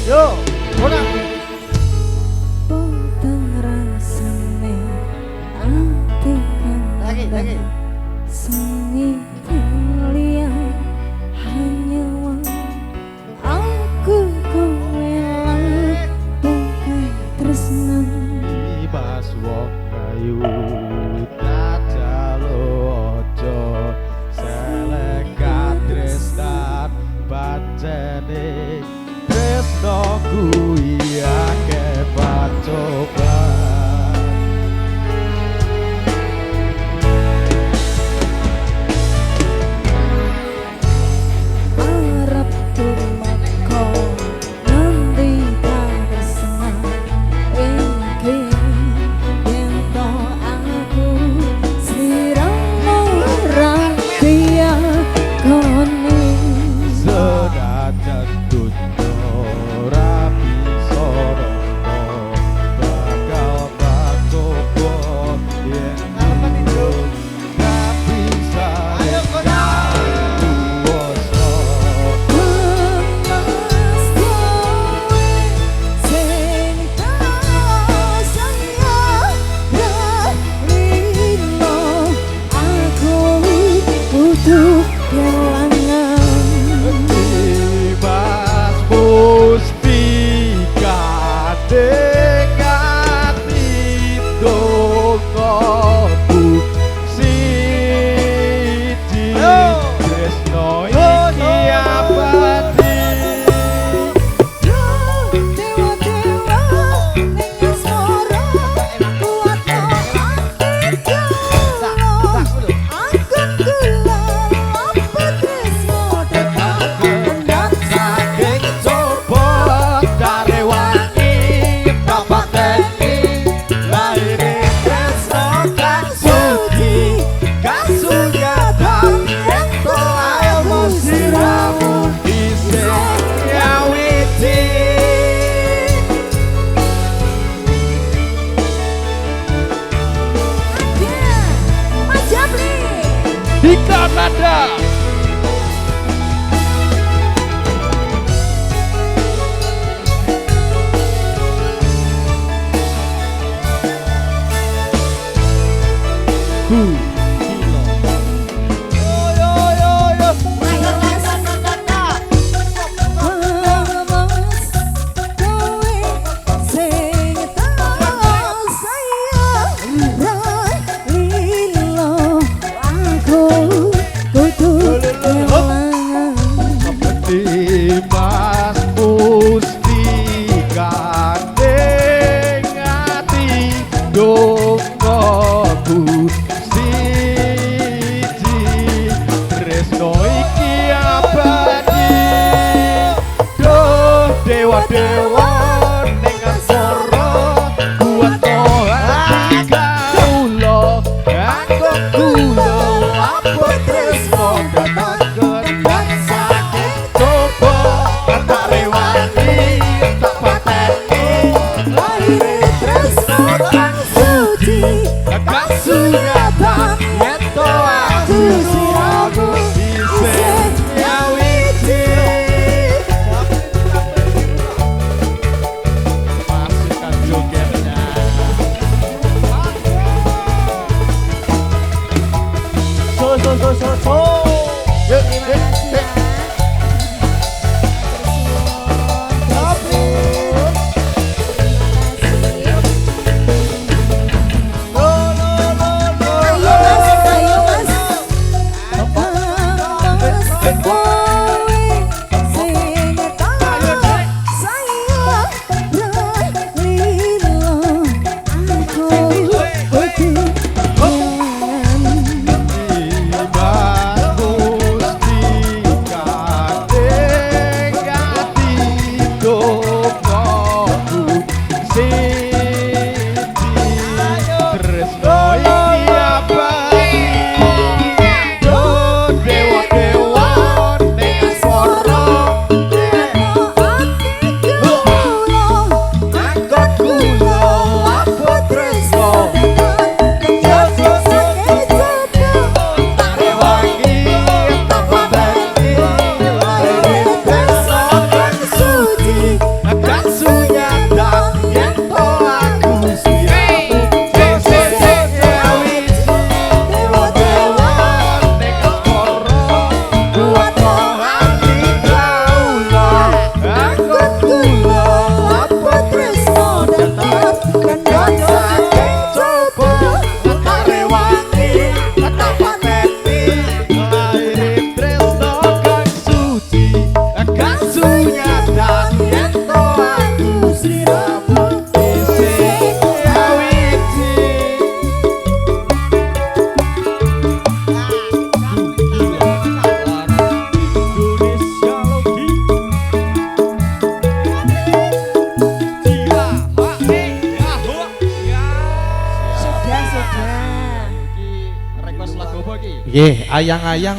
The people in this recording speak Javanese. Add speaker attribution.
Speaker 1: Yo, bona.
Speaker 2: Potong rasane ati
Speaker 1: Lagi.
Speaker 2: Sungi kalian hanya aku kowe bukan tresnan
Speaker 3: Mas wong kayu tajalo ojo selekat tresnan pancene tresno kuwi akeh pacoban di Kanada. Mas Mustika ngati dongoku siji tresno iki abadi do dewa-dewa ning soro buat hati kaulo aku kulo apa tresno datang kedan saking coba tak rewani tak pateni lahir tresno kang suci kang sunyatan yeto aku siramu isih nyawiti apa iki?
Speaker 4: Nggih, ayang-ayang